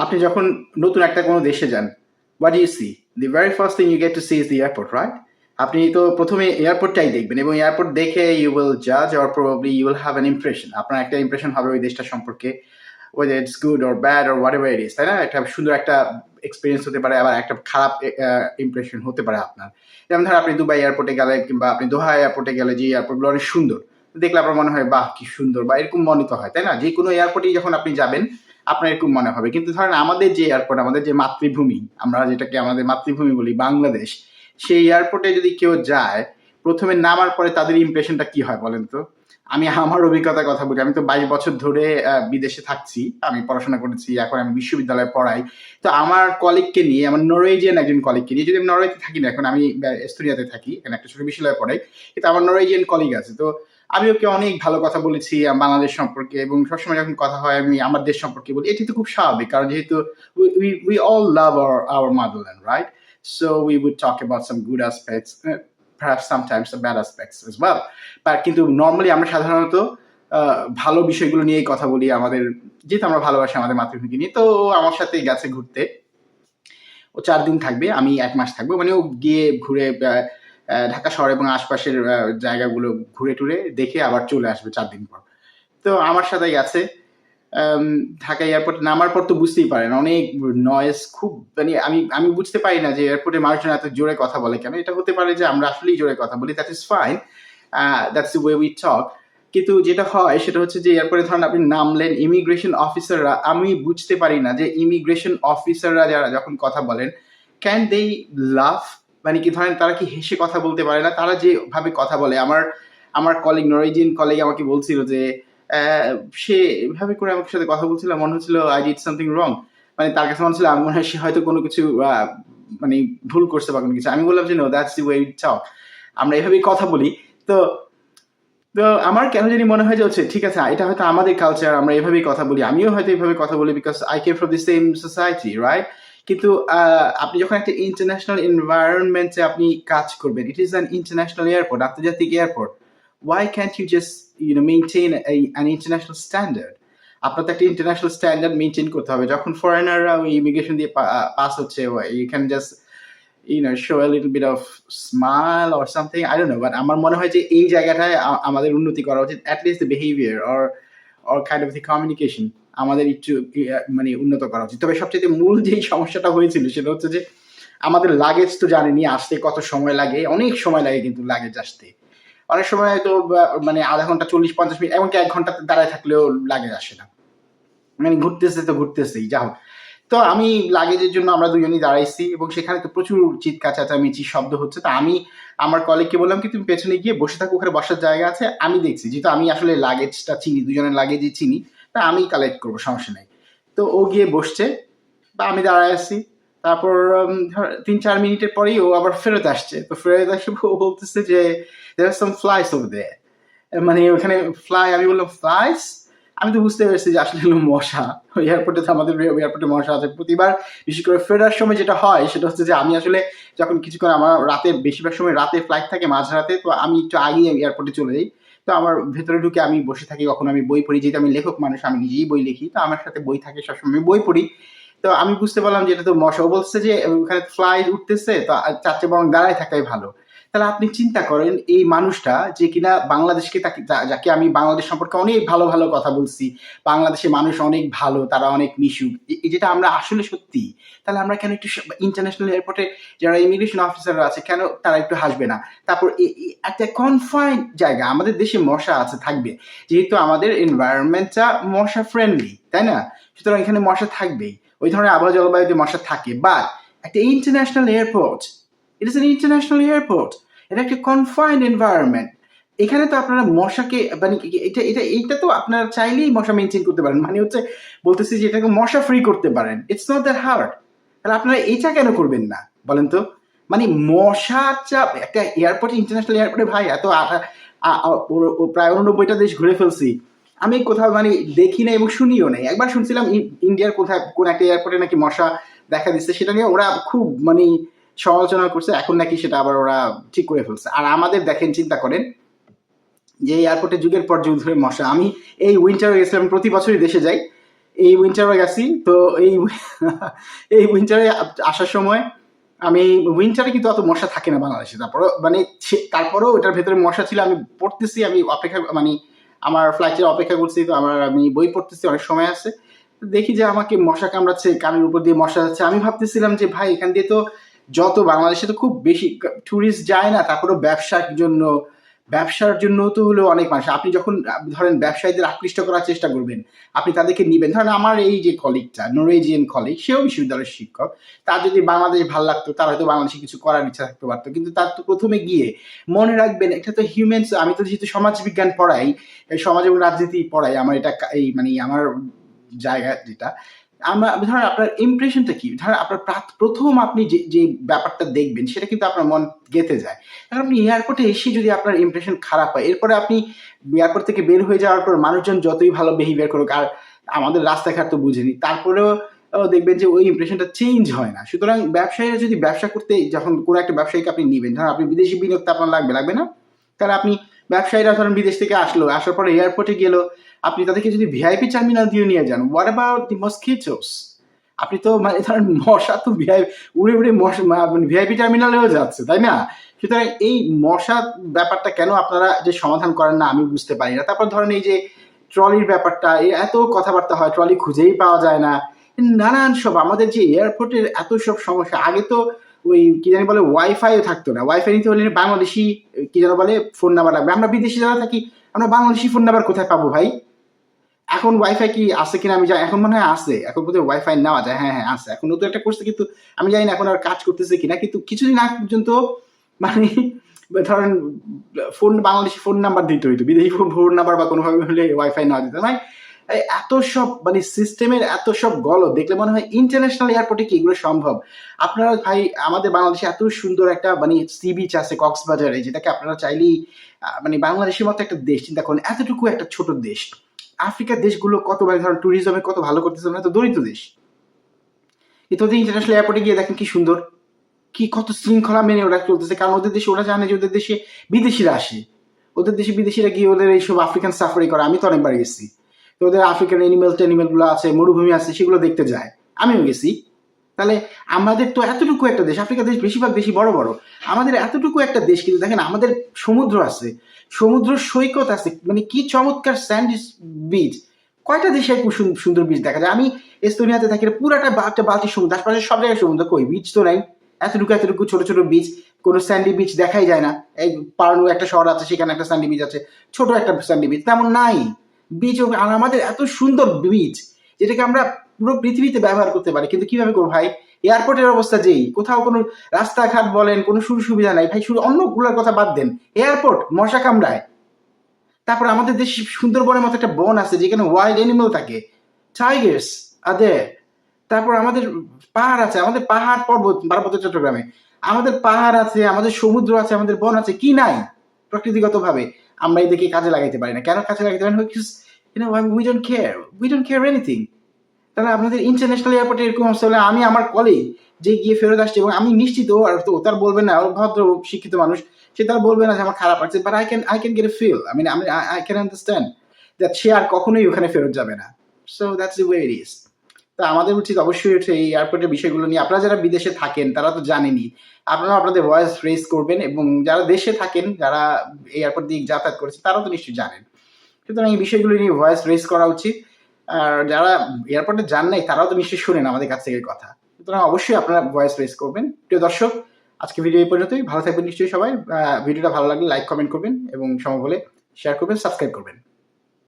আপনি যখন নতুন একটা কোনো দেশে যান, what do you see? The very first thing you get to see is the airport, right? আপনি তো প্রথমে এয়ারপোর্টটাই দেখবেন এবং এয়ারপোর্ট দেখে you will judge or probably you will have an impression. আপনার একটা ইমপ্রেশন হবে ওই দেশটা সম্পর্কে, whether it's good or bad or whatever it is, তাই না? একটা সুন্দর একটা এক্সপেরিয়েন্স হতে পারে, আবার একটা খারাপ ইমপ্রেশন হতে পারে আপনার। যেমন ধরেন আপনি দুবাই এয়ারপোর্টে গেলেন কিংবা আপনি দোহা এয়ারপোর্টে গেলে যে এয়ারপোর্টগুলো অনেক সুন্দর, দেখলে আপনার মনে হয় বাহ কি সুন্দর, বা এরকম মনে তো হয়, তাই না? যে কোনো এয়ারপোর্টেই যখন আপনি যাবেন আপনার এরকম মনে হবে। কিন্তু ধরেন আমাদের যে এয়ারপোর্ট, আমাদের যে মাতৃভূমি, আমরা যেটাকে আমাদের মাতৃভূমি বলি বাংলাদেশ, সেই এয়ারপোর্টে যদি কেউ যায়, প্রথমে নামার পরে তাদের ইমপ্রেশনটা কি হয় বলেন তো? আমি আমার অভিজ্ঞতার কথা বলি। আমি তো ২২ বছর ধরে বিদেশে থাকছি। আমি পড়াশোনা করেছি। এখন আমি বিশ্ববিদ্যালয়ে পড়াই। তো আমার কলিগকে নিয়ে, আমার নরওয়েজিয়ান একজন কলিগকে নিয়ে, যদি আমি নরওয়েতে থাকি না, এখন আমি এস্তোনিয়াতে থাকি। এখানে একটা ছোট বিশ্ববিদ্যালয়ে পড়াই। কিন্তু আমার নরওয়েজিয়ান কলিগ আছে। তো আমি ওকে অনেক ভালো কথা বলেছি বাংলাদেশ সম্পর্কে, এবং সবসময় যখন কথা হয় আমি আমার দেশ সম্পর্কে বলি। এটি তো খুব স্বাভাবিক। কারণ যেহেতু we all love our motherland, right? So we would talk about some good aspects, perhaps sometimes the bad aspects as well. কিন্তু নরমালি আমরা সাধারণত ভালো বিষয়গুলো নিয়েই কথা বলি আমাদের, যেহেতু আমরা ভালোবাসি আমাদের মাতৃভূমিকে নিয়ে। তো ও আমার সাথে গেছে ঘুরতে। ও ৪ দিন থাকবে, আমি ১ মাস থাকবো। মানে ও গিয়ে ঘুরে ঢাকা শহর এবং আশপাশের জায়গাগুলো ঘুরে টুরে দেখে আবার চলে আসবে ৪ দিন পর। তো আমার সাথে গেছে। ঢাকা এয়ারপোর্টে নামার পর তো বুঝতেই পারেন অনেক নয়েজ, খুব মানে আমি বুঝতে পারি না যে এয়ারপোর্টে মানুষজন এত জোরে কথা বলে কেন? এটা হতে পারে যে আমরা আসলেই জোরে কথা বলি, that is fine. That's the way we টক। কিন্তু যেটা হয় সেটা হচ্ছে যে এয়ারপোর্টে ধরেন আপনি নামলেন, ইমিগ্রেশন অফিসাররা, আমি বুঝতে পারি না যে ইমিগ্রেশন অফিসাররা যারা যখন কথা বলেন, ক্যান দে লাফ? মানে কি ধরেন তারা কি হেসে কথা বলতে পারে না? তারা যেভাবে কথা বলে, আমার কলিগ, নরওয়েজিয়ান কলিগ আমাকে বলছিল যে সে এভাবে করে আমার সাথে কথা বলছিল, মনে হচ্ছিল আই ডিড সামথিং রং। মানে তার কাছে মনে হচ্ছিল মনে হয় সে হয়তো কোনো কিছু মানে ভুল করছে বা কোনো কিছু। আমি বললাম যে no, that's the way we talk. আমরা এভাবেই কথা বলি। তো তো আমার কেন জানি মনে হয় যে হচ্ছে ঠিক আছে, এটা হয়তো আমাদের কালচার, আমরা এভাবেই কথা বলি। আমিও হয়তো এভাবে কথা বলি because I came from the same society, right? কিন্তু আপনি যখন একটা ইন্টারন্যাশনাল এনভায়রনমেন্টে আপনি কাজ করবেন, it is an international airport, আন্তর্জাতিক airport. Why can't you just maintain an international standard? আপনার তো একটা ইন্টারন্যাশনাল স্ট্যান্ডার্ড মেনটেন করতে হবে। যখন ফরেনাররা ওই ইমিগ্রেশন দিয়ে পাস হচ্ছে, you can just show a little bit of smile or something, I don't know, but আমার মনে হয় যে এই জায়গাটায় আমাদের উন্নতি করা উচিত, at least the behavior or kind of the communication আমাদের একটু মানে উন্নত করা উচিত। তবে সবচেয়ে মূল যেই সমস্যাটা হয়েছিল সেটা হচ্ছে যে আমাদের লাগেজ তো জানেনই, আসতে কত সময় লাগে, অনেক সময় লাগে কিন্তু লাগেজ আসতে। অনেক সময় তো মানে আধা ঘন্টা, 40-50 মিনিট, এমনকি ১ ঘন্টা দাঁড়ায় থাকলেও লাগেজ আসে না। মানে ঘুরতেছে তো ঘুরতেছেই, যা হোক। তো আমি লাগেজের জন্য আমরা দুজনই দাঁড়াইছি এবং সেখানে তো প্রচুর চিৎকার চেঁচামেচি শব্দ হচ্ছে। তো আমি আমার কলিগকে বললাম কি তুমি পেছনে গিয়ে বসে থাকো, ওখানে বসার জায়গা আছে, আমি দেখছি। যেহেতু আমি আসলে লাগেজটা চিনি, দুজনের লাগেজই চিনি, তা আমি কালেক্ট করবো, সমস্যা নাই। তো ও গিয়ে বসছে বা আমি দাঁড়ায় আছি। তারপর ৩-৪ মিনিটের পরেই ও আবার ফেরত আসছে। তো ফেরত আসে ও বলতেছে যে there are some flies over there. মানে ওখানে ফ্লাই, আমি বললাম ফ্লাইস? আমি তো বুঝতে পেরেছি যে আসলে হলো মশা। ওই এয়ারপোর্টে তো আমাদের এয়ারপোর্টে মশা আছে প্রতিবার। বিশেষ করে ফেরার সময় যেটা হয় সেটা হচ্ছে যে আমি আসলে যখন কিছুক্ষণ, আমার রাতে, বেশিরভাগ সময় রাতে ফ্লাইট থাকে, মাঝরাতে, তো আমি একটু আগেই এয়ারপোর্টে চলে যাই। তো আমার ভেতরে ঢুকে আমি বসে থাকি, কখনো আমি বই পড়ি, যেহেতু আমি লেখক মানুষ, আমি নিজেই বই লিখি, তো আমার সাথে বই থাকে সবসময়, আমি বই পড়ি। তো আমি বুঝতে পারলাম যে এটা তো মশা। ও বলছে যে ওখানে ফ্লাই উঠতেছে, তো তার চেয়ে বরং দাঁড়ায় থাকাই ভালো। তাহলে আপনি চিন্তা করেন এই মানুষটা যে কিনা বাংলাদেশকে, তাকে যাকে আমি বাংলাদেশ সম্পর্কে অনেক ভালো ভালো কথা বলছি, বাংলাদেশের মানুষ অনেক ভালো, তারা অনেক মিশুক, যেটা আমরা আসলে সত্যি। তাহলে আমরা কেন একটু ইন্টারন্যাশনাল এয়ারপোর্টে যারা ইমিগ্রেশন অফিসাররা আছে, কেন তারা একটু হাসবে না? তারপর একটা কনফাইন্ড জায়গা, আমাদের দেশে মশা আছে, থাকবে, যেহেতু আমাদের এনভায়রনমেন্টটা মশা ফ্রেন্ডলি, তাই না? সুতরাং এখানে মশা থাকবেই, ওই ধরনের আবহাওয়া জলবায়ুতে মশা থাকে। বাট একটা international airport, it is an international airport, এটা একটা কনফাইন্ড এনভায়রনমেন্ট। এখানে তো আপনারা মশাকে মানে এইটা তো আপনারা চাইলেই মশা মেনটেন করতে পারেন, মানে হচ্ছে বলতেছি যে এটাকে মশা ফ্রি করতে পারেন, ইটস নট দ্যাট হার্ড। তাহলে আপনারা এটা কেন করবেন না বলেন তো? মানে মশা চাপ একটা এয়ারপোর্টে, ইন্টারন্যাশনাল এয়ারপোর্টে, ভাই এত প্রায় 89টা দেশ ঘুরে ফেলছি, আমি কোথাও মানে দেখি নাই এবং শুনিও নাই। একবার শুনছিলাম ইন্ডিয়ার কোথায় কোন একটা এয়ারপোর্টে নাকি মশা দেখা দিচ্ছে, সেটা নিয়ে ওরা খুব মানে সমালোচনা করছে, এখন নাকি সেটা আবার ওরা ঠিক করে ফেলছে। আর আমাদের দেখেন, চিন্তা করেন যে এয়ারপোর্টে যুগের পর যুগ ধরে মশা। আমি এই উইন্টারে গেছিলাম, প্রতি বছরই দেশে যাই, এই উইন্টারে গেছি তো এই এই উইন্টারে আসার সময় আমি উইন্টারে কিন্তু অত মশা থাকে না বাংলাদেশে, তারপরেও ওটার ভেতরে মশা ছিল। আমি পড়তেছি, আমি অপেক্ষা আমার ফ্লাইটের অপেক্ষা করছি, তো আমি বই পড়তেছি, অনেক সময় আছে, দেখি যে আমাকে মশা কামড়াচ্ছে, কানের উপর দিয়ে মশা যাচ্ছে। আমি ভাবতেছিলাম যে ভাই এখান দিয়ে তো যত বাংলাদেশে তো খুব বেশি ট্যুরিস্ট যায় না, তারপরেও ব্যবসার জন্য তো হলেও অনেক মানুষ। আপনি যখন ধরেন ব্যবসায়ীদের আকৃষ্ট করার চেষ্টা করবেন, আপনি তাদেরকে নিবেন। ধরেন আমার এই যে কলিগটা, নরওয়েজিয়ান কলিগ, সেও বিশ্ববিদ্যালয়ের শিক্ষক, তার যদি বাংলাদেশ ভালো লাগতো, তার হয়তো বাংলাদেশে কিছু করার ইচ্ছা থাকতে পারতো, কিন্তু তার তো প্রথমে গিয়ে মনে রাখবেন এটা তো হিউম্যান। আমি তো যেহেতু সমাজবিজ্ঞান পড়াই, সমাজ এবং রাজনীতি পড়াই, আমার এটা আমার জায়গা যেটা, ধরেন আপনার ইমপ্রেশনটা কি, ধরেন আপনার প্রথম আপনি যে ব্যাপারটা দেখবেন সেটা কিন্তু আপনার মন গেঁথে যায়। কারণ আপনি এয়ারপোর্টে এসে যদি আপনার ইমপ্রেশন খারাপ হয়, এরপরে আপনি এয়ারপোর্ট থেকে বের হয়ে যাওয়ার পর মানুষজন যতই ভালো বিহেভিয়ার করুক, আর আমাদের রাস্তাঘাট তো বুঝেনি, তারপরেও দেখবেন যে ওই ইমপ্রেশনটা চেঞ্জ হয় না। সুতরাং ব্যবসায়ীরা যদি ব্যবসা করতে, যখন কোনো একটা ব্যবসায়ীকে আপনি নিবেন, ধরেন আপনি বিদেশি বিনিয়োগ তো আপনার লাগবে না, তাহলে আপনি ব্যবসায়ীরা ধরেন বিদেশ থেকে আসার পরে এয়ারপোর্টে গেল, আপনি তাদেরকে যদি ভিআইপি টার্মিনাল দিয়ে নিয়ে যান, হোয়াট অ্যাবাউট দি মসকিটোস? আপনি তো ধরেন মশা তো উড়ে উড়ে ভিআইপি টার্মিনালেও যাচ্ছে, তাই না? সুতরাং এই মশা ব্যাপারটা কেন আপনারা যে সমাধান করেন না আমি বুঝতে পারি না। তারপর ধরেন এই যে ট্রলির ব্যাপারটা, এত কথাবার্তা হয়, ট্রলি খুঁজেই পাওয়া যায় না, নানান সব আমাদের যে এয়ারপোর্টের এত সব সমস্যা। আগে তো ওই কি জানি বলে ওয়াইফাইও থাকতো না, ওয়াইফাই নিতে হলে বাংলাদেশি কি যেন বলে ফোন নাম্বার লাগবে। আমরা বিদেশি যারা থাকি, আমরা বাংলাদেশি ফোন নাম্বার কোথায় পাবো ভাই? এখন ওয়াইফাই কি আছে কিনা আমি জানি, এখন মনে হয় আছে, এখন বোধহয় ওয়াইফাই নেওয়া যায়। হ্যাঁ আছে, এখন নতুন একটা করছে, কিন্তু আমি জানি না এখন আর কাজ করতেছে কিনা। কিন্তু কিছুদিন আগ পর্যন্ত মানে ধরেন বাংলাদেশি ফোন নাম্বার দিতে হইতো, বিদেশি ফোন নাম্বার বা কোনোভাবে হলে ওয়াইফাই নেওয়া যেত। এত সব সিস্টেমের এত সব দেখলে মনে হয় ইন্টারন্যাশনাল এয়ারপোর্টে কি এগুলো সম্ভব? আপনারা ভাই, আমাদের বাংলাদেশে এত সুন্দর একটা সি বিচ আছে কক্সবাজারে, যেটাকে আপনারা চাইলেই বাংলাদেশের মতো একটা দেশ, চিন্তা করেন এতটুকু একটা ছোট দেশ, আফ্রিকার দেশগুলো কত ধরেন ট্যুরিজমে কত ভালো করতেছে, মানে তো দরিদ্র দেশ, কিন্তু ওদের ইন্টারন্যাশনাল এয়ারপোর্টে গিয়ে দেখেন কি সুন্দর, কি কত শৃঙ্খলা মেনে ওরা চলতেছে। কারণ ওদের দেশে ওরা জানে যে ওদের দেশে বিদেশিরা আসে, ওদের দেশে বিদেশিরা গিয়ে ওদের এইসব আফ্রিকান সাফারি করে। আমি তো অনেকবার গেছি, তো ওদের আফ্রিকান গুলো আছে, মরুভূমি আছে, সেগুলো দেখতে যায়, আমিও গেছি। তাহলে আমাদের তো এতটুকু একটা দেশ, আফ্রিকার দেশ বেশিরভাগ বেশি বড় বড়, আমাদের এতটুকু একটা দেশ, কিন্তু দেখেন আমাদের সমুদ্র আছে, সমুদ্র সৈকত আছে, কি চমৎকার স্যান্ড বিচ। কয়টা দেশে সুন্দর বিচ দেখা যায়? আমি এস্তোনিয়াতে থাকি, পুরাটা একটা বালতির সমুদ্র, আশপাশে সব জায়গায় সমুদ্র, কই বিচ তো নাই। এতটুকু ছোট ছোট বিচ, কোনো স্যান্ডি বিচ দেখাই যায় না। এই পার্নু একটা শহর আছে, সেখানে একটা স্যান্ডি বিচ আছে, ছোট একটা স্যান্ডি বিচ, তেমন নাই বিচ। আর আমাদের এত সুন্দর বিচ, যেটাকে আমরা পুরো পৃথিবীতে ব্যবহার করতে পারি, কিন্তু কিভাবে করবো ভাই? এয়ারপোর্টের অবস্থা যেই, কোথাও কোনো রাস্তাঘাট বলেন, কোনো সুবিধা নাই ভাই। শুধু অন্যগুলোর কথা বাদ দেন, এয়ারপোর্ট মশা কামড়ায়। তারপর আমাদের দেশে সুন্দরবনের মতো একটা বন আছে যেখানে ওয়াইল্ড অ্যানিমেল থাকে, টাইগার্স আদের। তারপর আমাদের পাহাড় আছে, আমাদের পাহাড় পর্বত, পার্বত্য চট্টগ্রামে আমাদের পাহাড় আছে, আমাদের সমুদ্র আছে, আমাদের বন আছে, কি নাই প্রকৃতিগত ভাবে? আমরা এদিকে কাজে লাগাইতে পারি না। কেন কাজে লাগাইতে পারি না? We don't care anything. তাহলে আপনাদের ইন্টারন্যাশনাল এয়ারপোর্টে এরকম অবস্থা হলে, আমি আমার কলিগ যে গিয়ে ফেরত আসছে, এবং আমি নিশ্চিত ও তার বলবে না, ওর ভদ্র শিক্ষিত মানুষ, সে তার বলবে না যে আমার খারাপ লাগছে, but I can get a feel, I can understand that সে আর কখনোই ওখানে ফেরত যাবে না। So that's the way it is. তা আমাদের উচিত অবশ্যই এই এয়ারপোর্টের বিষয়গুলো নিয়ে, আপনারা যারা বিদেশে থাকেন তারা তো জানেনই, আপনারা আপনাদের ভয়েস রেজ করবেন, এবং যারা দেশে থাকেন, যারা এয়ারপোর্ট দিয়ে যাতায়াত করেছে, তারাও তো নিশ্চয়ই জানেন। সুতরাং এই বিষয়গুলো নিয়ে ভয়েস রেজ করা উচিত। আর যারা এয়ারপোর্টে যান নাই, তারাও তো নিশ্চয়ই শুনেন আমাদের কাছ থেকে কথা। সুতরাং অবশ্যই আপনারা ভয়েস রেজ করবেন। প্রিয় দর্শক, আজকে ভিডিও এই পর্যন্তই। ভালো থাকবেন নিশ্চয়ই সবাই। ভিডিওটা ভালো লাগলে লাইক কমেন্ট করবেন, এবং সম্ভব হলে শেয়ার করবেন, সাবস্ক্রাইব করবেন।